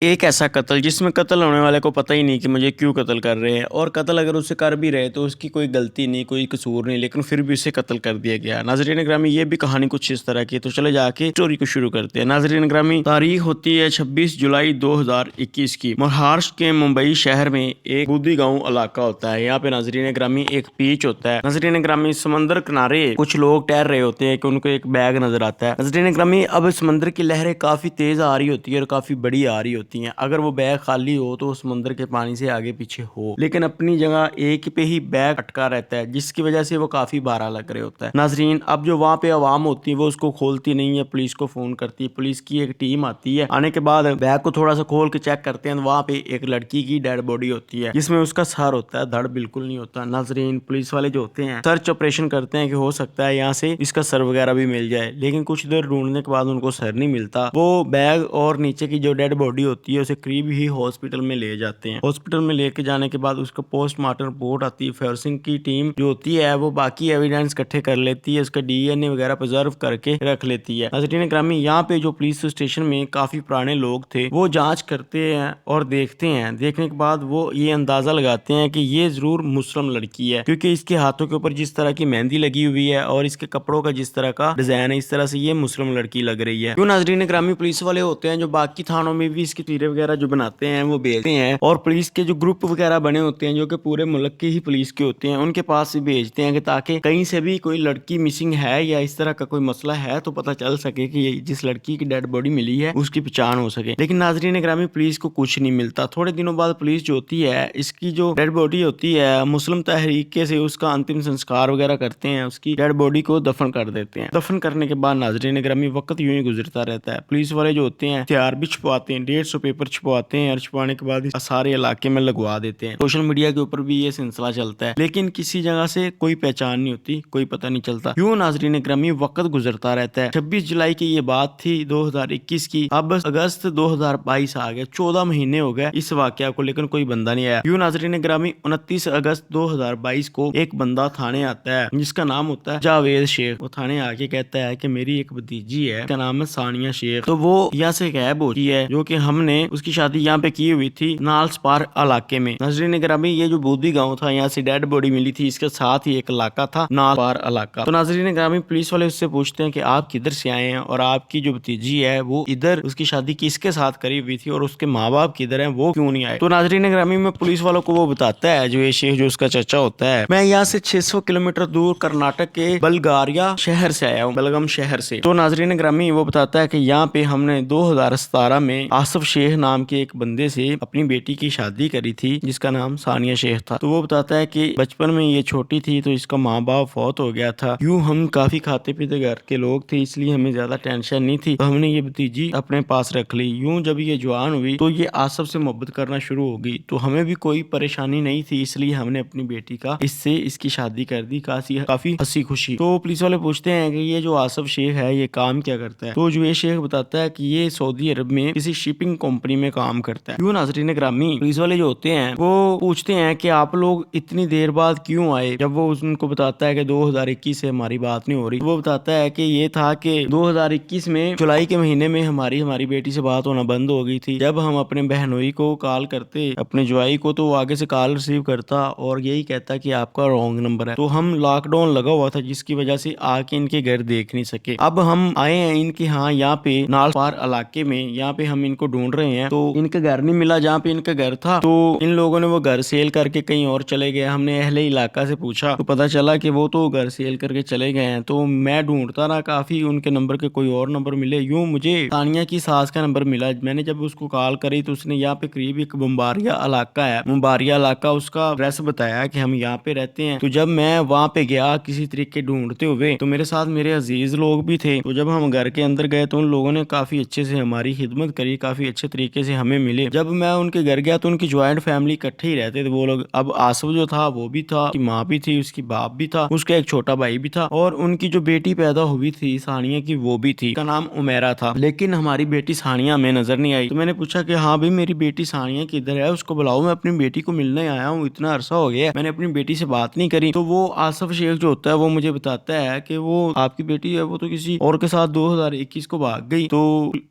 ایک ایسا قتل جس میں قتل ہونے والے کو پتہ ہی نہیں کہ مجھے کیوں قتل کر رہے ہیں، اور قتل اگر اسے کر بھی رہے تو اس کی کوئی غلطی نہیں، کوئی قصور نہیں، لیکن پھر بھی اسے قتل کر دیا گیا۔ ناظرین گرامی، یہ بھی کہانی کچھ اس طرح کی ہے، تو چلے جا کے اسٹوری کو شروع کرتے ہیں۔ ناظرین گرامی، تاریخ ہوتی ہے 26 جولائی 2021 کی۔ مہاراشٹر کے ممبئی شہر میں ایک بودھی گاؤں علاقہ ہوتا ہے۔ یہاں پہ ناظرین گرامی ایک بیچ ہوتا ہے۔ ناظرین گرامی، سمندر کنارے کچھ لوگ ٹہل رہے ہوتے ہیں کہ ان کو ایک بیگ نظر آتا ہے۔ ناظرین گرامی، اب سمندر کی لہریں کافی تیز آ رہی ہوتی ہے اور کافی بڑی آ رہی ہوتی ہیں۔ اگر وہ بیگ خالی ہو تو سمندر کے پانی سے آگے پیچھے ہو، لیکن اپنی جگہ ایک پہ ہی بیگ اٹکا رہتا ہے، جس کی وجہ سے وہ کافی بھارا لگ رہے ہوتا ہے۔ ناظرین، اب جو وہاں پہ عوام ہوتی ہے وہ اس کو کھولتی نہیں ہے، پولیس کو فون کرتی ہے۔ پولیس کی ایک ٹیم آتی ہے، آنے کے بعد بیگ کو تھوڑا سا کھول کے چیک کرتے ہیں، وہاں پہ ایک لڑکی کی ڈیڈ باڈی ہوتی ہے جس میں اس کا سر ہوتا ہے، دھڑ بالکل نہیں ہوتا۔ ناظرین، پولیس والے جو ہوتے ہیں سرچ آپریشن کرتے ہیں کہ ہو سکتا ہے یہاں سے اس کا سر وغیرہ بھی مل جائے، لیکن کچھ دیر ڈھونڈنے کے بعد ان کو سر نہیں ملتا۔ وہ بیگ اور نیچے کی جو ڈیڈ باڈی ہوتی ہے اسے قریب ہی ہاسپٹل میں لے جاتے ہیں۔ ہاسپٹل میں لے کے جانے کے بعد اس کا پوسٹ مارٹم رپورٹ آتی ہے۔ فورنسک کی ٹیم جو ہوتی ہے وہ باقی ایویڈنس اکٹھے کر لیتی ہے، اس کا DNA وغیرہ پرزرو کر کے رکھ لیتی ہے۔ ناظرین گرامی، یہاں پہ جو پولیس اسٹیشن میں کافی پرانے لوگ تھے وہ جانچ کرتے ہیں اور دیکھتے ہیں۔ دیکھنے کے بعد وہ یہ اندازہ لگاتے ہیں کہ یہ ضرور مسلم لڑکی ہے، کیونکہ اس کے ہاتھوں کے اوپر جس طرح کی مہندی لگی ہوئی ہے اور اس کے کپڑوں کا جس طرح کا ڈیزائن ہے، اس طرح سے یہ مسلم لڑکی لگ رہی ہے۔ کیوں ناظرین گرامی، پولیس والے ہوتے ہیں جو باقی تھانوں میں بھی اس کی تصویریں وغیرہ جو بناتے ہیں وہ بھیجتے ہیں، اور پولیس کے جو گروپ وغیرہ بنے ہوتے ہیں جو کہ پورے ملک کے ہی پولیس کے ہوتے ہیں ان کے پاس بھی بھیجتے ہیں کہ تاکہ کہیں سے بھی کوئی لڑکی مسنگ ہے یا اس طرح کا کوئی مسئلہ ہے تو پتہ چل سکے کہ یہ جس لڑکی کی ڈیڈ باڈی ملی ہے اس کی پہچان ہو سکے۔ لیکن ناظرین گرامی، پولیس کو کچھ نہیں ملتا۔ تھوڑے دنوں بعد پولیس جو ہوتی ہے اس کی جو ڈیڈ باڈی ہوتی ہے مسلم طریقے سے اس کا انتم سنسکار وغیرہ کرتے ہیں، اس کی ڈیڈ باڈی کو دفن کر دیتے ہیں۔ دفن کرنے کے بعد ناظرین گرامی وقت یوں ہی گزرتا رہتا ہے۔ پولیس والے جو ہوتے ہیں ہتھیار بھی چھپواتے ہیں، 150 پیپر چھپواتے ہیں، اور چھپوانے کے بعد سارے علاقے میں لگوا دیتے ہیں۔ سوشل میڈیا کے اوپر بھی یہ سلسلہ چلتا ہے، لیکن کسی جگہ سے کوئی پہچان نہیں ہوتی، کوئی پتہ نہیں چلتا۔ یوں ناظرین گرامی وقت گزرتا رہتا ہے۔ 26 جولائی کی یہ بات تھی 2021 کی، اب اگست 2022 آ گیا، 14 مہینے ہو گئے اس واقعہ کو، لیکن کوئی بندہ نہیں آیا۔ یوں ناظرین گرامی 29 اگست 2022 کو ایک بندہ تھانے آتا ہے جس کا نام ہوتا ہے جاوید شیخ۔ وہ تھانے آ کے کہتا ہے کہ میری ایک بھتیجی ہے، اس کا نام ہے ثانیہ شیخ، تو وہ یہاں سے غائب ہو چکی ہے، جو کہ ہم نے اس کی شادی یہاں پہ کی ہوئی تھی نالسپار علاقے میں۔ ناظرین گرامی، یہ جو بودھی گاؤں تھا یہاں سے ڈیڈ باڈی ملی تھی، اس کے ساتھ ہی ایک علاقہ تھا نالسپار علاقہ۔ تو ناظرین گرامی، پولیس والے اس سے پوچھتے ہیں کہ آپ کدھر سے آئے ہیں اور آپ کی جو بھتیجی ہے وہ ادھر اس کی شادی کس کے ساتھ کری ہوئی تھی اور اس کے ماں باپ کدھر ہیں، وہ کیوں نہیں آئے؟ تو ناظرین گرامی، میں پولیس والوں کو وہ بتاتا ہے جو یہ شیخ جو اس کا چچا ہوتا ہے، میں یہاں سے 600 کلومیٹر دور کرناٹک کے بلگاریا شہر سے آیا ہوں، بلگم شہر سے۔ تو ناظرین گرامی، وہ بتاتا ہے کہ یہاں پہ ہم نے 2017 میں آصف شیخ نام کے ایک بندے سے اپنی بیٹی کی شادی کری تھی جس کا نام ثانیہ شیخ تھا۔ تو وہ بتاتا ہے کہ بچپن میں یہ چھوٹی تھی تو اس کا ماں باپ فوت ہو گیا تھا، یوں ہم کافی کھاتے پیتے گھر کے لوگ تھے، اس لیے ہمیں زیادہ ٹینشن نہیں تھی، تو ہم نے یہ بھتیجی اپنے پاس رکھ لی۔ یوں جب یہ جوان ہوئی تو یہ آصف سے محبت کرنا شروع ہو گئی، تو ہمیں بھی کوئی پریشانی نہیں تھی، اس لیے ہم نے اپنی بیٹی کا اس سے اس کی شادی کر دی، کافی ہنسی خوشی۔ تو پولیس والے پوچھتے ہیں کہ یہ جو آصف شیخ ہے یہ کام کیا کرتا ہے؟ تو جو یہ شیخ بتاتا ہے کہ یہ سعودی عرب میں کسی شپنگ کمپنی میں کام کرتا ہے۔ یوں ناظرین گرامی، پولیس والے جو ہوتے ہیں وہ پوچھتے ہیں کہ آپ لوگ اتنی دیر بعد کیوں آئے؟ جب وہ ان کو بتاتا ہے کہ 2021 سے ہماری بات نہیں ہو رہی، وہ بتاتا ہے کہ یہ تھا کہ 2021 میں جولائی کے مہینے میں ہماری بیٹی سے بات ہونا بند ہو گئی تھی۔ جب ہم اپنے بہنوئی کو کال کرتے اپنے جوائی کو تو وہ آگے سے کال ریسیو کرتا اور یہی کہتا کہ آپ کا رانگ نمبر ہے، تو ہم لاک ڈاؤن لگا ہوا تھا جس کی وجہ سے آ کے ان کے گھر دیکھ نہیں سکے۔ اب ہم آئے ہیں ان کے ہاں یہاں پہ نالسپار علاقے میں، یہاں پہ ہم ان کو ڈھونڈ رہے ہیں، تو ان کا گھر نہیں ملا جہاں پہ ان کا گھر تھا، تو ان لوگوں نے وہ گھر سیل کر کے کہیں اور چلے گئے۔ ہم نے اہل علاقہ سے پوچھا تو پتا چلا کہ وہ تو گھر سیل کر کے چلے گئے ہیں، تو میں ڈھونڈتا رہا کافی، ان کے نمبر کے کوئی اور نمبر ملے، یوں مجھے ثانیہ کی ساس کا نمبر ملا۔ میں نے جب اس کو کال کری تو اس نے یہاں پہ قریب ایک بمباریا علاقہ ہے، بمباریا علاقہ اس کا ایڈریس بتایا کہ ہم یہاں پہ رہتے ہیں۔ تو جب میں وہاں پہ گیا کسی طریقے ڈھونڈتے ہوئے تو میرے ساتھ میرے عزیز لوگ بھی تھے، تو جب ہم گھر کے اندر گئے تو ان لوگوں نے کافی اچھے سے ہماری خدمت کری، کافی اچھے طریقے سے ہمیں ملے۔ جب میں ان کے گھر گیا تو ان کی جوائنٹ فیملی اکٹھے ہی رہتے تھے وہ لوگ۔ اب آصف جو تھا وہ بھی تھا، اس کی ماں بھی تھی، اس کی باپ بھی تھا، اس کا ایک چھوٹا بھائی بھی تھا، اور ان کی جو بیٹی پیدا ہوئی تھی ثانیہ کی وہ بھی تھی، اس کا نام عمیرہ تھا، لیکن ہماری بیٹی ثانیہ ہمیں نظر نہیں آئی۔ تو میں نے پوچھا کہ ہاں بھائی میری بیٹی ثانیہ کدھر ہے، اس کو بلاؤ، میں اپنی بیٹی کو ملنے آیا ہوں، اتنا عرصہ ہو گیا میں نے اپنی بیٹی سے بات نہیں کری۔ تو وہ آصف شیخ جو ہوتا ہے وہ مجھے بتاتا ہے کہ وہ آپ کی بیٹی ہے وہ تو کسی اور کے ساتھ 2021 کو بھاگ گئی۔ تو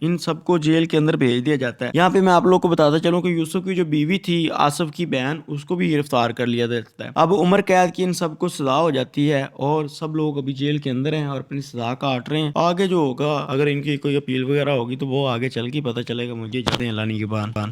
ان سب کو جیل کے اندر بھیج دیا جاتا ہے۔ یہاں پہ میں آپ لوگ کو بتاتا چلوں کہ یوسف کی جو بیوی تھی آصف کی بہن، اس کو بھی گرفتار کر لیا جاتا ہے۔ اب عمر قید کی ان سب کو سزا ہو جاتی ہے اور سب لوگ ابھی جیل کے اندر ہیں اور اپنی سزا کاٹ رہے ہیں۔ آگے جو ہوگا اگر ان کی کوئی اپیل وغیرہ ہوگی تو وہ آگے چل کے پتہ چلے گا۔ مجھے جاتے ہیں لانی کے بعد۔